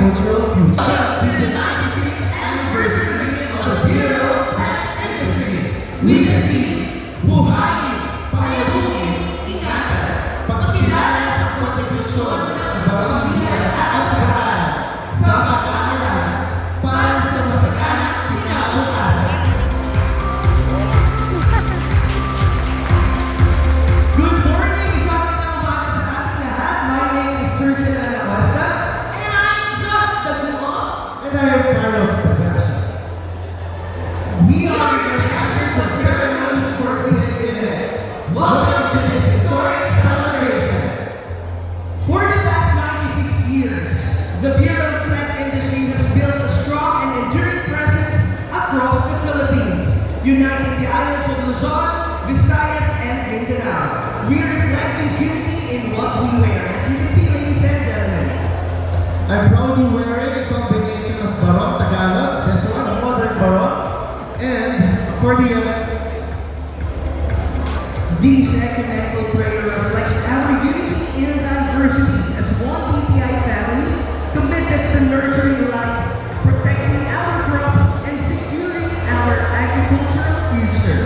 agricultural future. To the 96th anniversary of the Bureau of Plant Industry, we repeat, buhayin, payabungin, ingatan, pagkilala sa kontribusyon ng pamilya at pagkakaan sa pag-aaral para sa masaganang kinabukasan. Good morning! Isang umaga sa ating lahat. My name is Sergio Alacuesta. And I'm Just the Buo. And I am Carlos Tagasia. We are your masters of ceremonies for this event. Welcome to this historic celebration. For the past 96 years, the Bureau of Plant Industry has built a strong and enduring presence across the Philippines, uniting the islands of Luzon, Visayas, and Mindanao. We reflect this unity in what we wear. As you can see, ladies and gentlemen, I'm proudly wearing a combination of Barong Tagalog, this one, a modern Barong, and accordion. This ecumenical prayer reflects our unity in diversity as one BPI family committed to nurturing life, protecting our crops, and securing our agricultural future.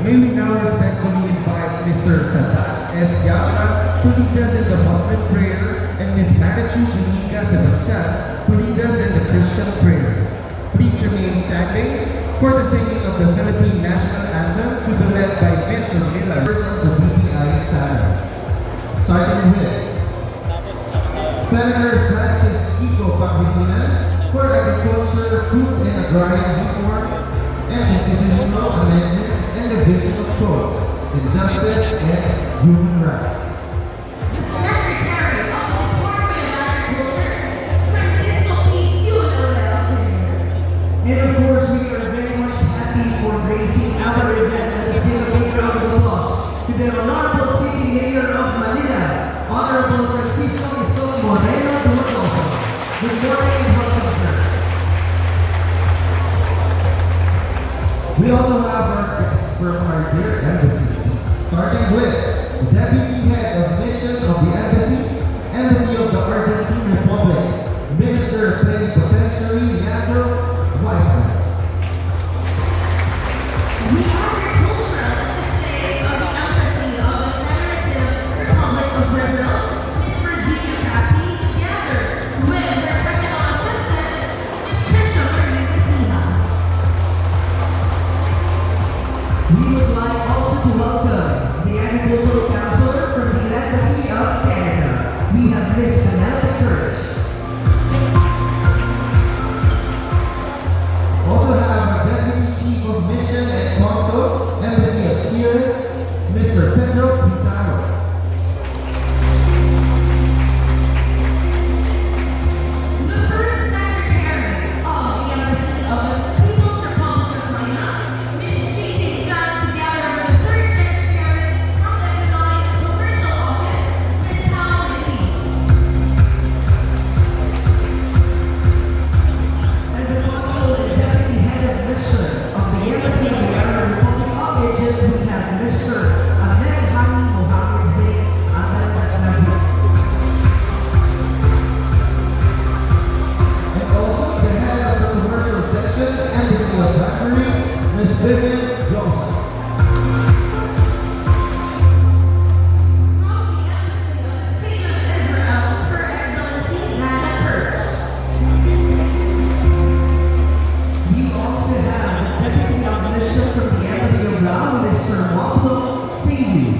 May we now respectfully invite Mr. Sadat S. Yamna to lead us in the Muslim prayer and Ms. Marichu Junica Sebastian to lead us in the Christian prayer. Please remain standing for the singing of the Philippine National Anthem to be led by Mr. Miller, first of the BPI family. Starting with Senator Francis Kiko Pangilinan for Agriculture, Food and Agrarian Reform and Constitutional Amendments and Division of Codes, Injustice and Human Rights. The Secretary of the Department of Agriculture, Francisco P. Unaurel Jr. And of course, we are very much happy for gracing our event. Let us give a big round of applause to the Honorable City Mayor of Manila, Honorable Francisco Isto Moreno Dumagoso. Good morning and welcome, sir. We also have our guests from our dear embassies, starting with the Deputy Head of Mission of the Embassy of the Argentine Republic, Minister Plenipotentiary Leandro Weissman. We are the cultural attaché of the Embassy of the Federative Republic of Brazil, Ms. Virginia Capi, together with her technical assistant, Ms. Trisha Marie Messina. We would like also to welcome the Agricultural Counselor from the Embassy of Canada. We have Ms. Penelope Kirsch. Also have our Deputy Chief of Mission and Consul, Embassy of Chile, Mr. Pedro Pizarro. The first Secretary of the Embassy of the People's Republic of China, Ms. Xi Jinping, together with the third Secretary from the Economic and Commercial Office, Ms. Hao Wenping. And the Consul and Deputy Head of Mission of the Embassy of the Arab Republic of Egypt, we have Mr. Ahmed Hani Mohammed Zaid Ahmed Nazir. And also the Head of the Commercial Section, Embassy of Hungary, Vivian Joseph. From the Embassy of the State of Israel, Her Excellency Nana Perch. We also have the Deputy Omniscient from the Embassy of Laos, Mr. Waplo Seidu.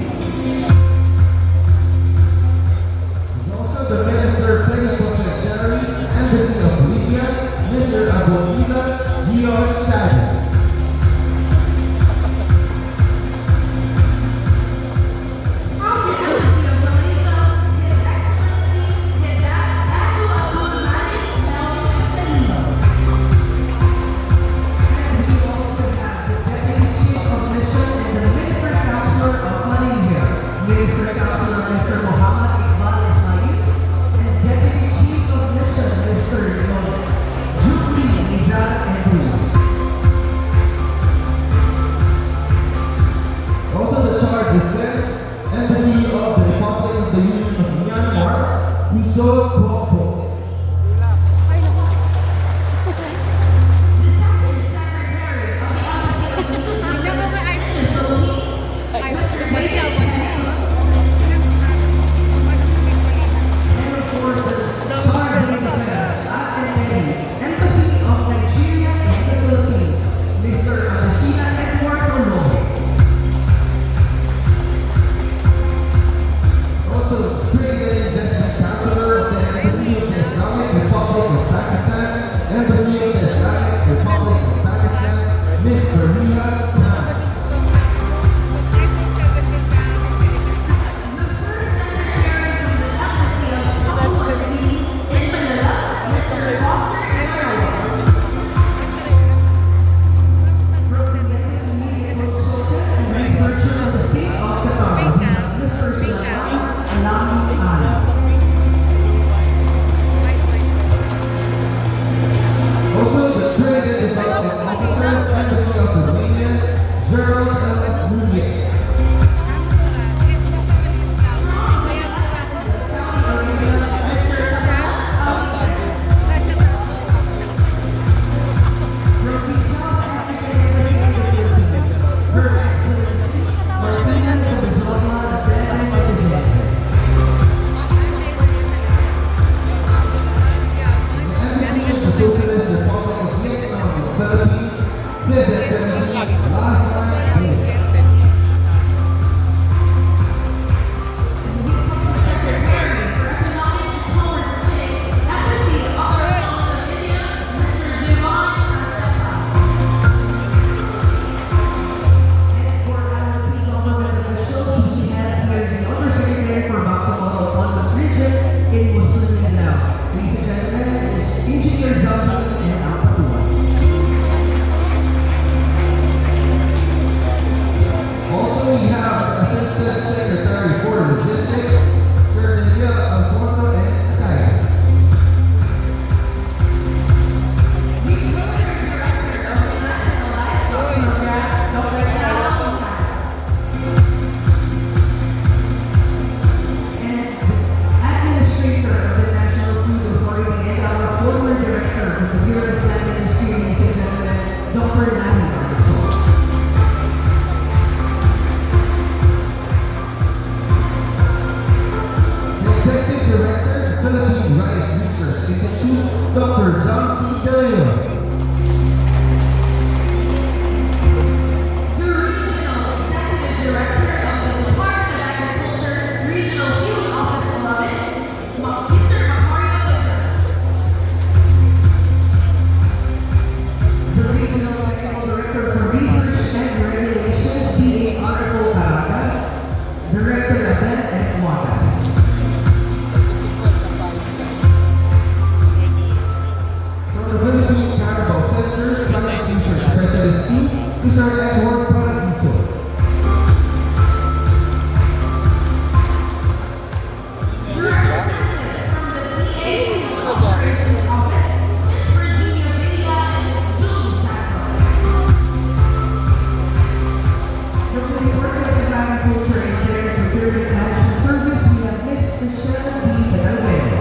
And also the Minister Plenipotentiary, Embassy of Libya, Mr. Abonida George Chad. From the Embassy of Malaysia, His Excellency Kedah Dato' Abdul Malik Melvin Estelino. And we also have the Deputy Chief of Mission and the Minister Counselor of Malaysia, Minister Counselor Mr. Muhammad Iqbal Ismail, and Deputy Chief of Mission Mr. Jufri Nizar Andrews. Also the charge of the Embassy of the Republic of the Union of Myanmar, Uso Popo. The Second Secretary of the Embassy of New Zealand in the Philippines, Mr. David Canelo. And for the charge of defense at Embassy of Nigeria in the Philippines, Mr. Abashina Edward Oloy. Also, Trade and Investment Counselor of the Embassy of the Islamic Republic of Pakistan, Embassy of the Islamic Republic of Pakistan, Ms. Farmiha Khan. The First Secretary from the Embassy of Papua New Guinea in Manila, Mr. Foster Emerald. From the Embassy Media Consultant and Researcher of the State of Qatar, we have Mr. Sulaiman Alami Ali. Also, the Trade and Development Officer, Embassy of Romania, Gerald L. Nunez. From the South African Embassy in the Philippines, Her Excellency Martina Gonzalma Belen Rodriguez. The Embassy of the Socialist Republic of Vietnam in the Philippines, His Excellency Lahman Bin. The Secretary for Economic and Commerce State, Embassy of the Republic of India, Mr. Jivan Astapa. And for our key government officials, we have here the Undersecretary for Bangsamoro Autonomous Region in Muslim Mindanao. Ladies and gentlemen, it is Engineer Zalman and Alpatua. Also, we have the Assistant Secretary for Logistics, Sir Delia Alfonso and Ataya. The Program Director of the National Livestock Program, Dr. Dao Mungka. And the Administrator of the National Food Authority and our former Director of the Bureau of Land Industry, ladies and gentlemen, Dr. Nani Arvizo. The Executive Director, Philippine Rice Research Institute, Dr. John C. De Leon. The Regional Executive Director of the Department of Agriculture, Regional Field Office 11, Mr. Macario Guzman. The Regional Technical Director for Research and Regulations, D.A. Arifo Caraca. Director Abel F. Watas. From the Philippine Carabao Center, Science Research Specialist Team, Mr. Edward Paradiso. The representatives from the DA Field Operations Office, Ms. Virginia Villa and Ms. Julie Santos. From the Department of Agriculture and Dairy Procurement Management Service, we have Ms. Michelle D. Pedalvero.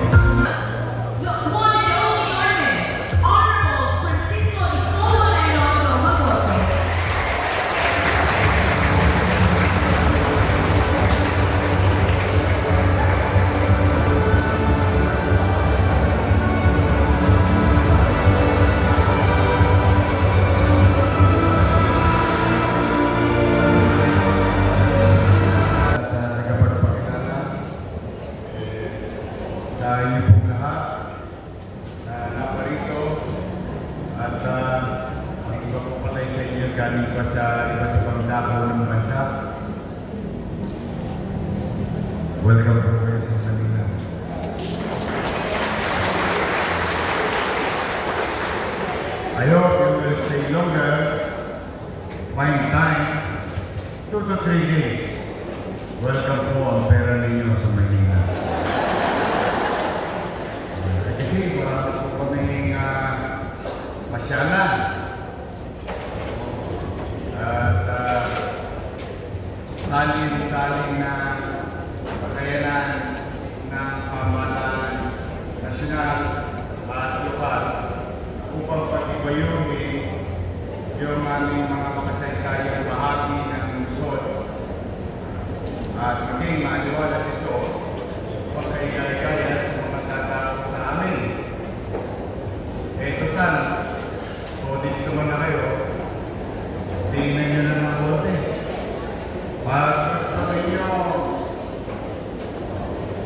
The one and only Armin, Honorable Francisco Isolo Leonardo Magose. galing pa sa iba't ibang dako ng bansa. Welcome po kayo sa Manila. I hope you will stay longer, find time, 2 to 3 days. Welcome po ang pera ninyo sa Manila. Kasi marami po kaming masyalan. At salin-salin na pagkayanan ng pamahalaan nasyonal at lokal upang pag-ibayuhin yung aming mga makasaysayang bahagi ng lungsod at maging maaliwalas ito pagkaigay-gaya sa mga tatao sa amin. Total, audit naman na kayo, tingnan nyo na ng bote. Pag gusto ninyo,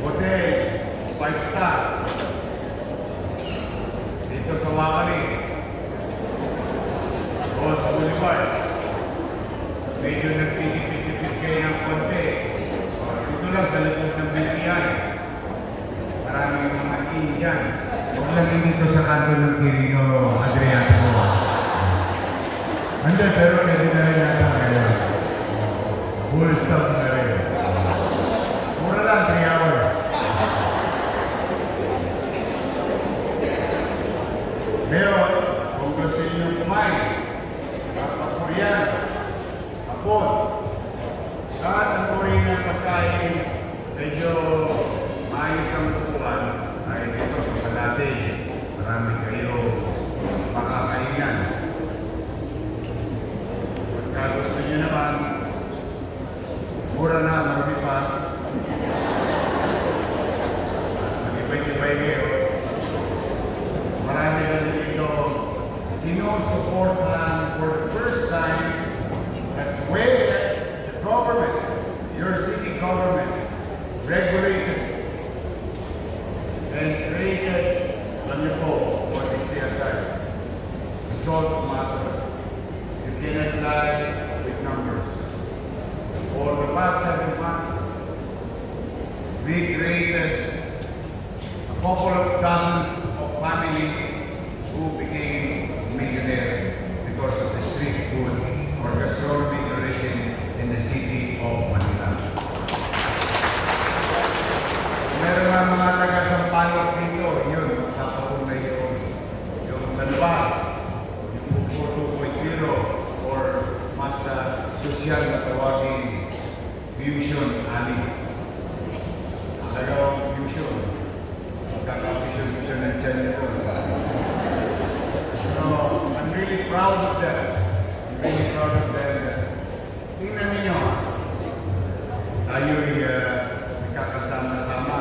hotel, 5 star, dito sa Wakari, o sa Boulevard, medyo nagpigit-pigit kayo ng konti. Dito lang sa likod ng BPI, maraming mga Indian. Huwag lang yun dito sa kanto ng Quirino, Adriano. Hindi, pero pwede na rin natin ngayon. Full stop na rin. Mura lang, 3 hours. Pero, kung gusto nyo kumain, kapag-Korean, hapon, lahat ng Korean pagkain, medyo maayos ang tukuhan, ay dito sa Balate, marami kayo makakainan. Pagka gusto nyo naman, mura na, marami pa. Mag-ibay-ibay kayo. Marami na dito sinusuportahan for the first time that where the government, your city government, regulated and created for the CSI. Results matter. You cannot lie with numbers. For the past 7 months, we created a couple of dozens of families who became millionaires because of the street food or gastronomy tourism in the city of Manila. Meron nga mga taga-Sampaloc dito, yun, magkakaroon na yung Salva, yung 2.0 or mas sosyal na tawagin Fusion Alley. Talagang fusion. Magkaka-fusion ng tiyan nito. So, I'm really proud of them. I'm really proud of them. Tingnan ninyo, tayo'y nagkakasama-sama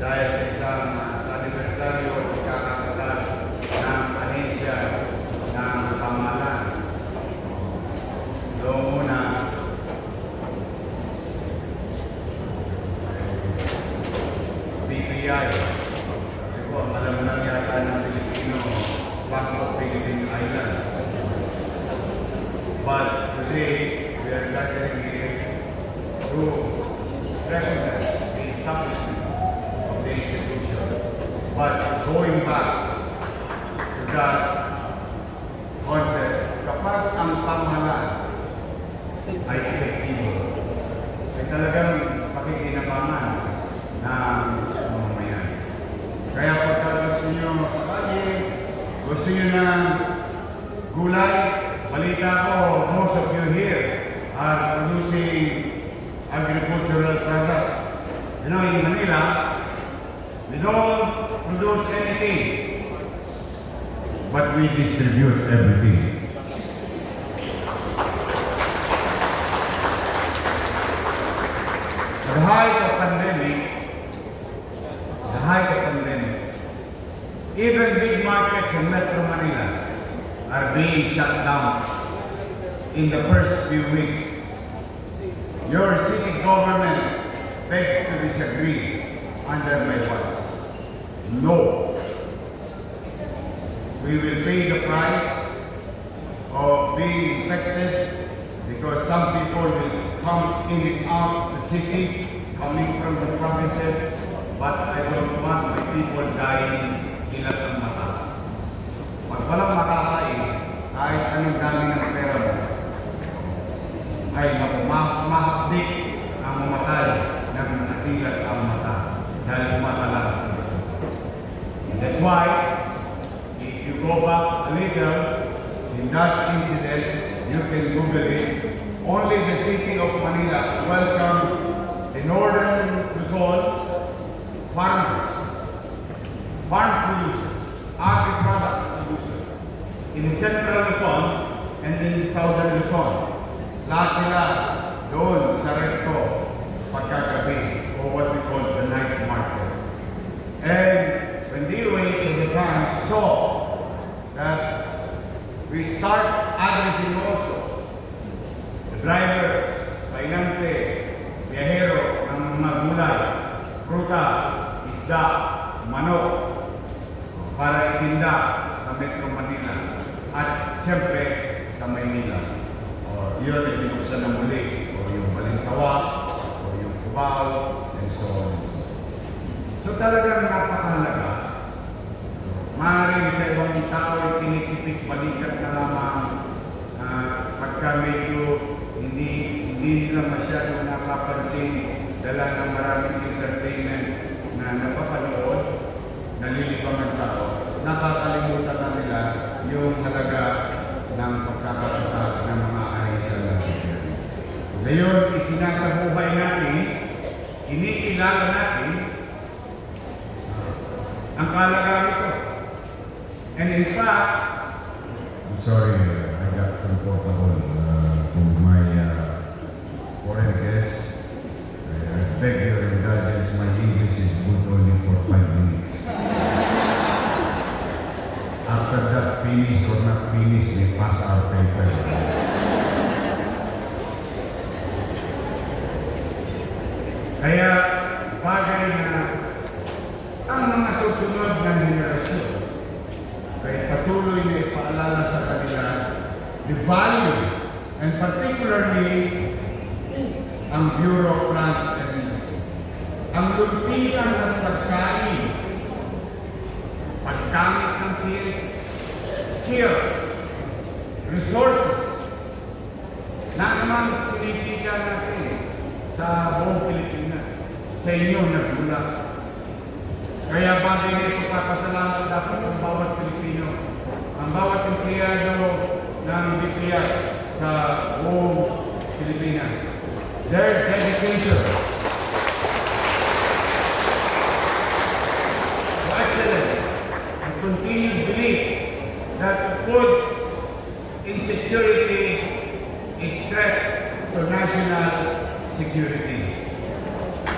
dahil sa isang sa anibersaryo pagkakatatag ng ahensya ng pamahalaan. Doon muna, BPI. Ito, alam lang yata ng Pilipino, Bank of Philippine Islands. But today, we are gathering here to recognize the establishment of the institution. But going back to that concept, kapag ang pamahalaan ay epektibo, ay talagang pakikinabangan ng mamamayan. Kaya pagka gusto nyo sa kalye, gusto nyo ng gulay, balita ko, most of you here are producing agricultural product. You know, in Manila, we don't produce anything, but we distribute everything. The height of pandemic, even big markets in Metro Manila are being shut down in the first few weeks. Your city government begged to disagree under my voice. No. We will pay the price of being infected because some people will come in and out the city coming from the provinces, but I don't want my people dying ilat ang mata. Pag walang makakain, kahit anong dami ng pera mo, ay mahapdi ang mamatay ng natilat ang mata dahil umatalag. That's why, if you go back a little, in that incident, you can Google it. Only the city of Manila welcomed the northern Luzon farmers, farm producers, agri-products producers, in the central Luzon and in the southern Luzon. Lahat sila doon sa recto pagkagabi, or what we call the night market. And when the DOH of Japan saw that we start addressing also the drivers, painante, biyahero ng mga gulay, prutas, isda, manok, para itinda sa Metro Manila at siyempre sa Maynila. O yun ay binuksan na muli, o yung Balintawak, o yung Cubao, and so on and so on. So talagang napakahalaga. Maaaring sa ibang tao ay tinitipik balikat na lamang pagka medyo hindi nila masyadong nakapansin dala ng maraming entertainment na napapanood, nalilibang ang tao, nakakalimutan na nila yung halaga ng pagkakatatag ng mga ahensya natin. Ngayon, isinasabuhay natin, kinikilala natin ang kalagayan ito. And in fact, I'm sorry, I got comfortable for my foreign guests. I beg your indulgence, my English is good only for 5 minutes. After that, finish or not finish, we pass our paper. kaya bagay na ang mga susunod na henerasyon ay patuloy na ipaalala sa kanila the value and particularly ang Bureau of Plants and Medicine. Ang luntian ng pagkain, paggamit ng science, skills, resources na naman sinichika natin sa buong Pilipinas, sa inyo nagmula. Kaya bagay na ito papasalamat dapat ang bawat Pilipino, ang bawat empleyado ng BPI sa buong Pilipinas. Their dedication to excellence and continued belief that food insecurity is threat to national security.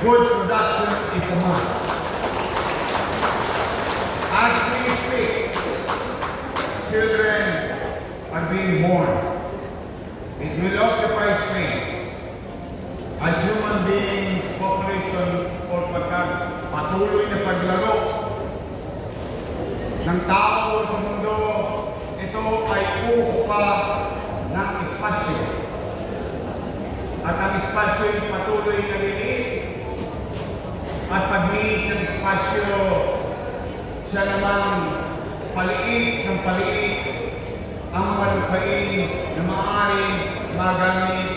Food production is a must. As we speak, children are being born. It will occupy space. As human beings, population, or patuloy na paglaro ng tao sa mundo, ito ay uupa ng espasyo. At ang espasyo ay patuloy na liit. At pagliit ng espasyo, siya namang paliit ng paliit ang mga lupain na maaaring magamit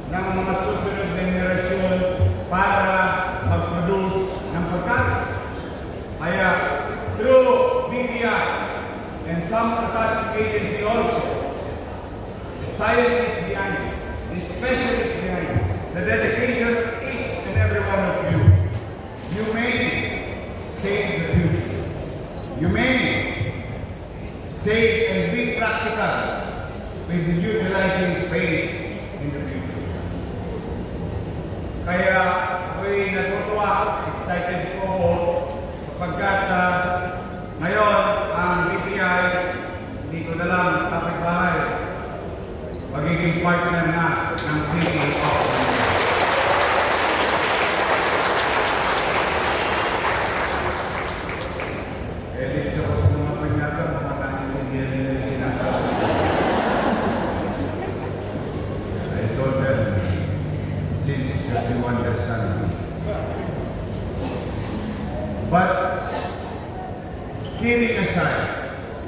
ng mga susunod na henerasyon para mag-produce ng pagkain. Kaya, through BPI and some attached agency also, the scientists behind it, the specialists behind it, the dedication of each and every one of you, you may save the future. You may save and be practical with utilizing space in the future. Kaya ako'y natutuwa, excited po ako kapagkat ngayon ang BPI hindi ko na lang kapitbahay, magiging partner na ng City of Manila. Elip sa gusto mga panyata, mga naninindihan nila yung sinasabi.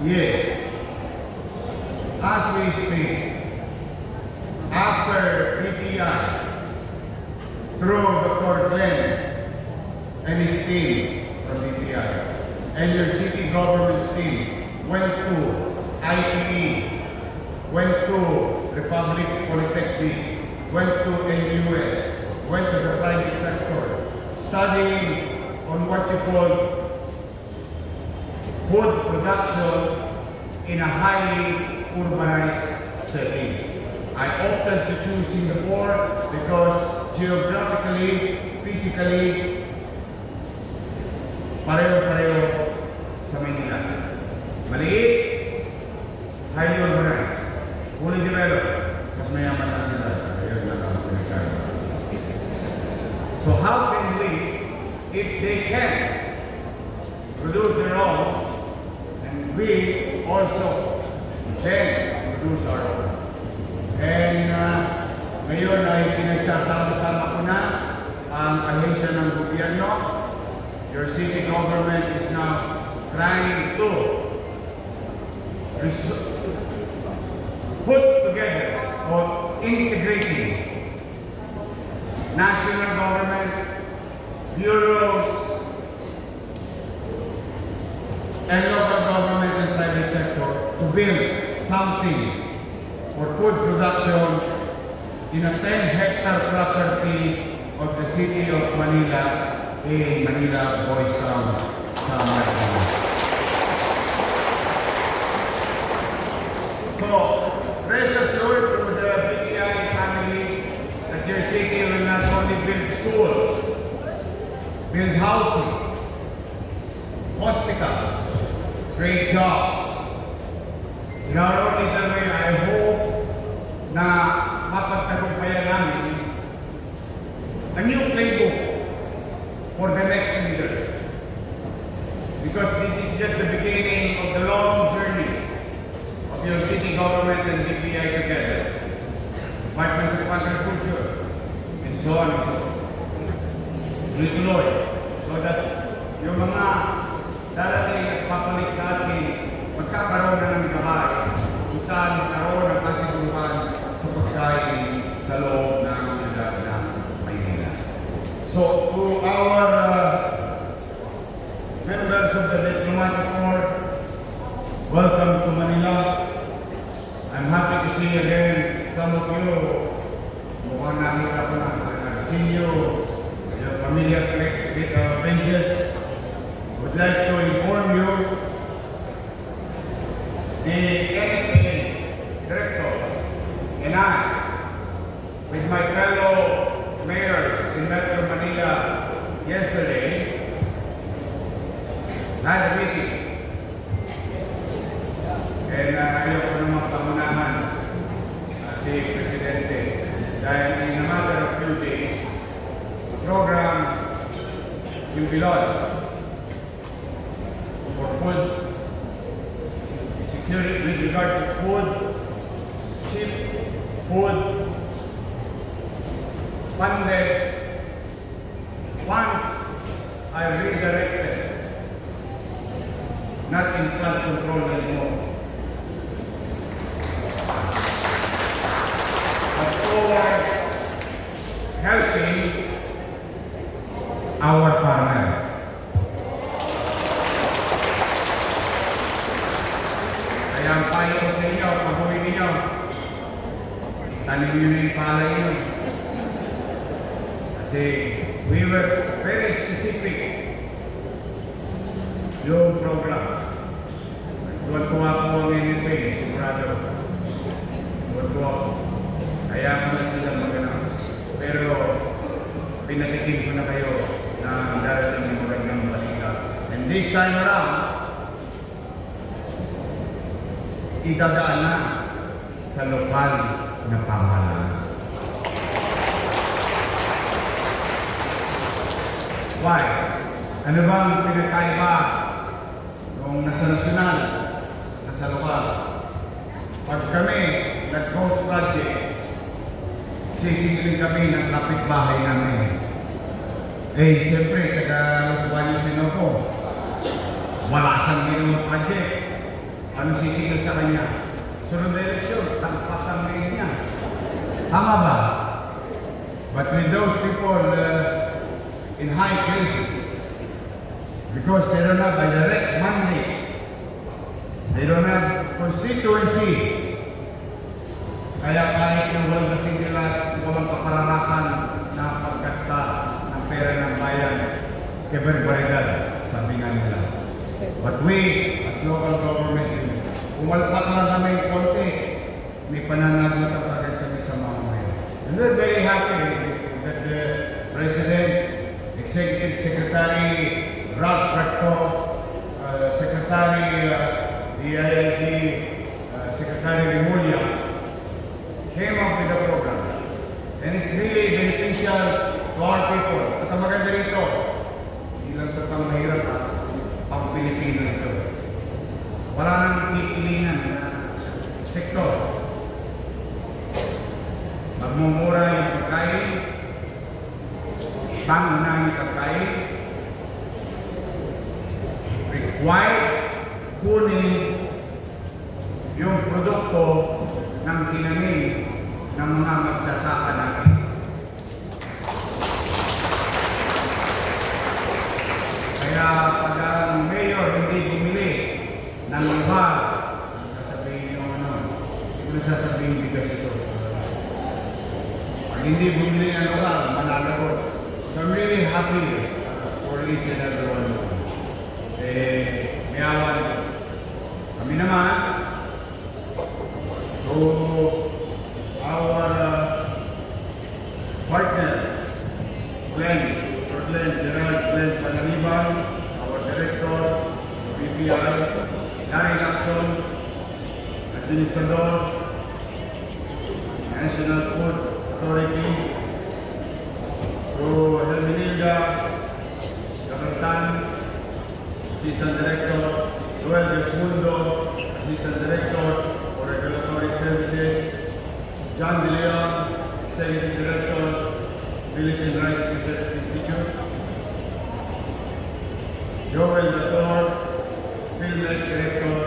Yes. As we speak, after BPI, through Dr. Glenn and his team from BPI, and your city government's team went to IPE, went to Republic Polytechnic, went to NUS, went to the private sector, studying on what you call food production in a highly urbanized setting. I opted to choose Singapore because geographically, physically, pareho-pareho sa Manila. Maliit, highly urbanized, fully developed, mas mayaman na sila. Ayun na lang ang pinagkaya. So how can we, if they can, produce their own, and we also then produce our own. And ngayon ay pinagsasama-sama ko na ang ahensya ng gobyerno. Your city government is now trying to put together or integrating national government, bureaus, and local government and private sector to build something for food production in a 10-hectare property of the city of Manila in Manila, Boys Town, Samar. So, rest assured to the BPI family that your city will not only build schools, build housing, hospitals, create jobs. Not only that way, I hope na mapagtagumpayan namin a new playbook for the next leader. Because this is just the beginning of the long journey of your city government and BPI together. Department of Agriculture, and so on and so on. Tuloy-tuloy. So that yung mga darating at papalit sa atin, magkakaroon na ng gabay kung saan magkaroon ng kasiguruhan sa pagkain sa loob ng siyudad ng Maynila. So, to our members of the Diplomatic Corps, welcome to Manila. I'm happy to see again some of you. Mukhang nakita ko na, I've seen you, your familiar faces. Would like to inform you the NFA director and I, with my fellow mayors in Metro Manila yesterday, had a meeting. And ayaw ko naman pangunahan si Presidente dahil in a matter of few days, the program will be launched for food security with regard to food, cheap food, funded funds are redirected, not in flood control anymore, but towards helping our farmers. Kaya ang payo ko sa inyo, pag-uwi ninyo, tanim nyo na yung palay nyo. Kasi we were very specific yung program. Tuwan-tuwa po ang NFA, sigurado. Tuwan-tuwa po. Kaya ko na sila maganaw. Pero pinatikin ko na kayo na darating yung magandang balita. And this time around, idadaan na sa lokal na pamahalaan. Why? Ano bang pinagkaiba nung nasa nasyonal, nasa lokal? Pag kami nag-ghost project, sisingilin kami ng kapitbahay namin. Eh, siyempre, taga Los Baños Sinoco, wala siyang ginawang project. Ano sisingil sa kanya? Sunod na eleksyon, tagpas ang lane niya. Tama ba? But with those people in high places, because they don't have a direct mandate, they don't have constituency, kaya kahit yung walgasing nila, walang kapararakan na pagkasta ng pera ng bayan, keberbaridad, sabi nga nila. But we, as local government, kung wala lang kami konti, may pananagutan agad kami sa mga mayor. And we're very happy that the President, Executive Secretary Ralph Recto, Secretary DILG, Secretary Remulla, came up with a program. And it's really beneficial to our people. At ang maganda rito, hindi lang ito pang mahirap pang Pilipino ito. Wala nang pipilingan na sektor. Magmumura yung pagkain, pangunahing pagkain, required kunin yung produkto ng tinanim ng mga magsasaka natin. Kaya pag ang mayor hindi bumili ng iba, sasabihin nyo ano, hindi ko sasabihin bigas ito. Pag hindi bumili ng iba, manalagot. So I'm really happy for each and every one of them. May awan. Kami naman, to our partner, General Glenn Panganiban, our director, BPI, Larry Lacson, Administrador, National Food Authority, to Helminilda, Kapitan, Assistant Director, Joel Desmundo, Assistant Director for Regulatory Services, John De Leon, Executive Director, Philippine Rice Research Institute, Joel Dator, Field Rate Director,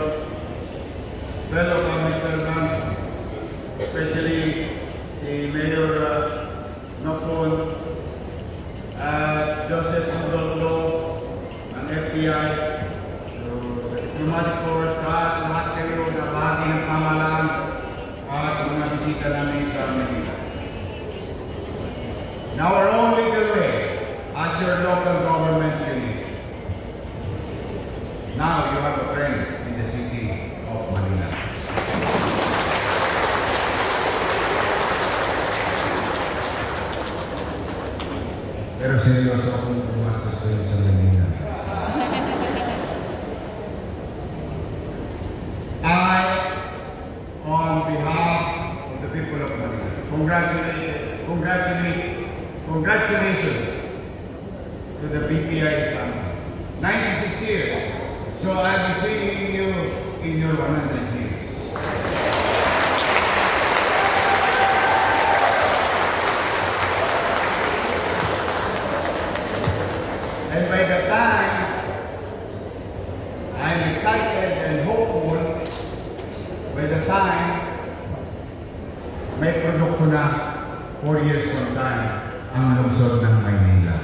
fellow public servants, especially si Mayor Nopon, Joseph Udoldo ng FBI, the diplomatic corps, sa lahat kayo na bahagi ng pamahalaan at mga bisita namin sa Manila. Now our own legal way, as your local government unit. Now you have a friend in the city of Manila. Pero seryoso akong pumastos kayo sa Manila. I, on behalf of the people of Manila, congratulations to the BPI family. 96 years. So I'll be seeing you in your 100 years. And by the time, I'm excited and hopeful, by the time, may produkto na 4 years from time ang lungsod ng Maynila.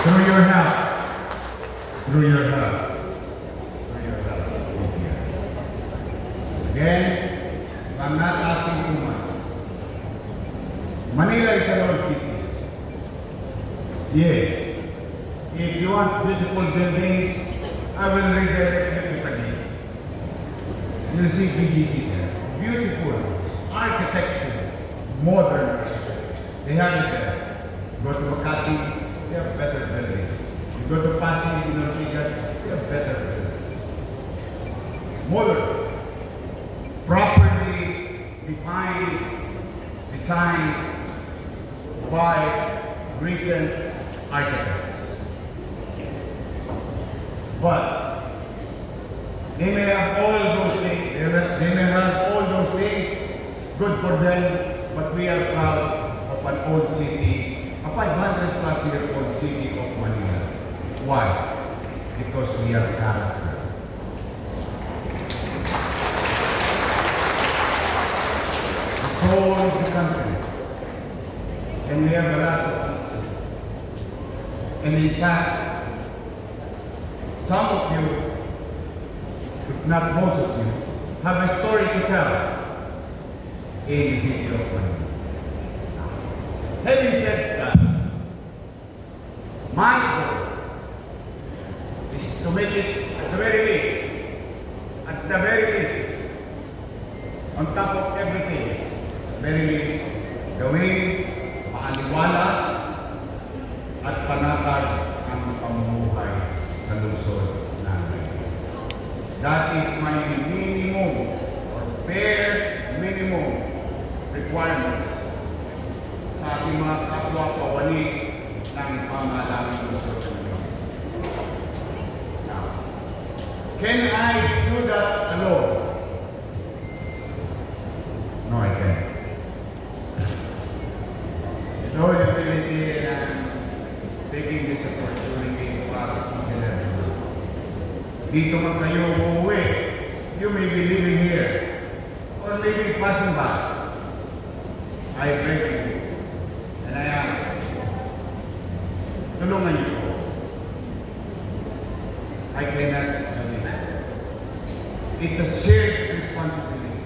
Through your help. Again, I'm not asking too much. Manila is a road city. Yes. If you want beautiful buildings, I will redirect you to Taguig. You'll see BGC there. Beautiful architecture, modern. They have it there. Go to Makati, they have better buildings. You go to Pasig, Ortigas, they have better buildings. Modern, properly defined, designed by recent architects. But they may have all those things, they may have all those things, good for them, but we are proud of an old city, a 500 plus year old city of Manila. Why? Because we are character. soul of the country. And we have a lot of peace. And in fact, some of you, if not most of you, have a story to tell in the city of Manila. Having said that, my goal is to make it at the very least, on top of everything, very least, gawin maaliwalas at panatag ang pamumuhay sa lungsod natin. That is my minimum or bare minimum requirements sa ating mga kapwa pawani ng pamahalaan lungsod natin. Now, can I do that alone? No, I can't. No ability and taking this opportunity to ask each and everyone. Dito man kayo uuwi, you may be living here or maybe passing by. I beg you and I ask, tulungan niyo po. I cannot do this. It's a shared responsibility.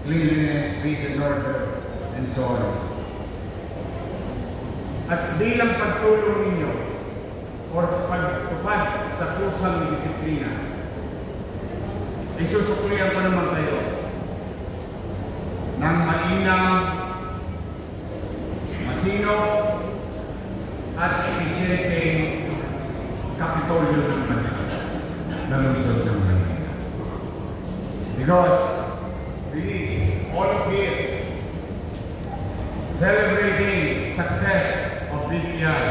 Cleanliness, peace and order, and so on. At bilang pagtulong ninyo or pagtupad sa kusang disiplina, isusuklihan ko naman kayo ng mainam, masino, at episyenteng kapitolyo ng bansa na lungsod ng Manila. Because we all of you celebrating success of BPI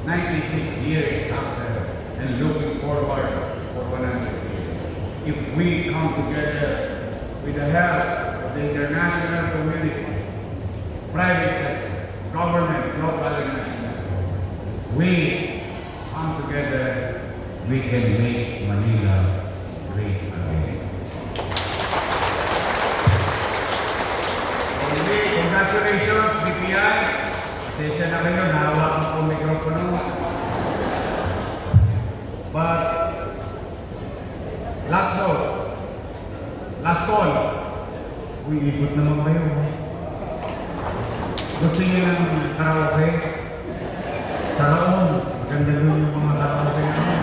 96 years after and looking forward for 100 years. If we come together with the help of the international community, private sector, government, local and national, we come together, we can make Manila great again. Congratulations, BPI. Pasensya na kayo, nahawakan ko ang mikropono. But, last call. Uy-ikot naman kayo. Gusto niyo ng karaoke? Sa Raon, maganda doon yung mga karaoke naman.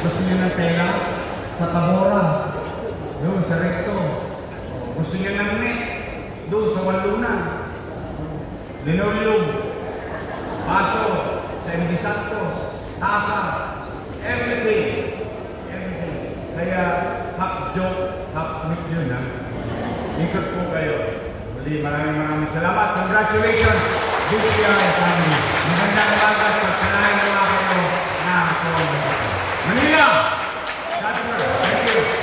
Gusto niyo ng tela? Sa Tabora. Doon, sa Recto. Gusto niyo ng net? Doon sa Waluna, Linoleum, Paso, sa MD Santos, Tasa, everything. Kaya, half joke, half meet yun ha. Ikot po kayo. Muli, maraming salamat. Congratulations, BPI family. Magandang umaga at pagkalain naman kayo na ako. Manila! Thank you.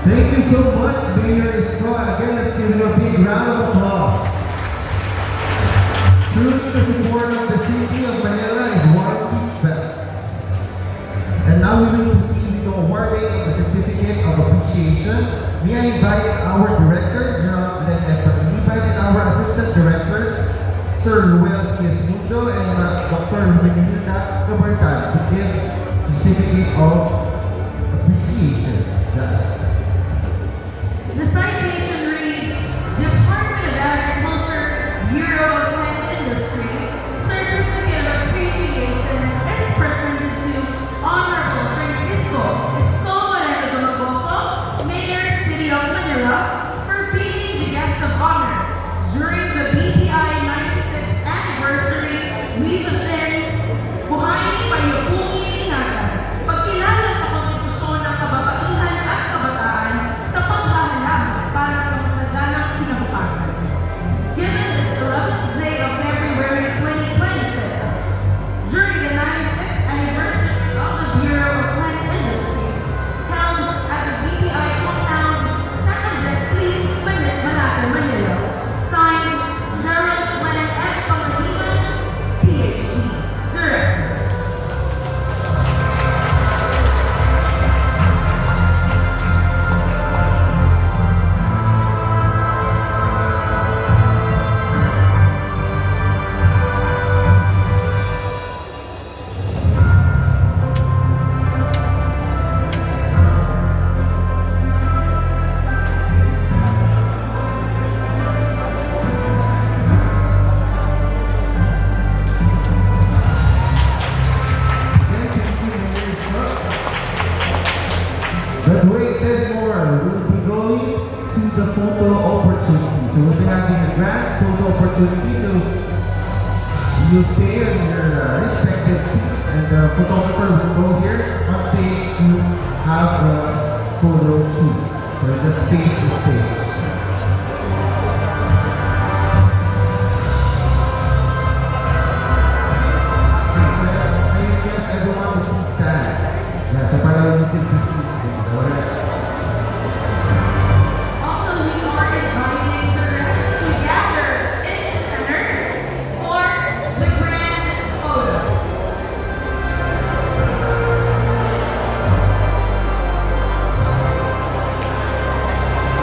Thank you so much, Mayor Isko. Again, let's give him a big round of applause. Truly, the support of the city of Manila is warmly felt. And now we will proceed with the awarding of the certificate of appreciation. May I invite our director, General invite our assistant directors, Sir Ruel C.S. Mundo and Dr. Rubenilda Gabartan to give the certificate of appreciation. Yes. The citation reads, Department of Agriculture, Bureau of Plant Industry, Certificate of Appreciation is presented to Honorable Francisco Escobar Donoboso, Mayor, City of Manila, for being the guest of honor during the BPI 96th anniversary Weave-A-Thon Buhayin Payupungi Ingatan, pagkilala sa konstitusyon ng kababaihan at kabataan the photo opportunity. So we'll be having a grand photo opportunity. So you stay on your respective seats, and the photographer will go here on stage to have a photo shoot. So just face the stage.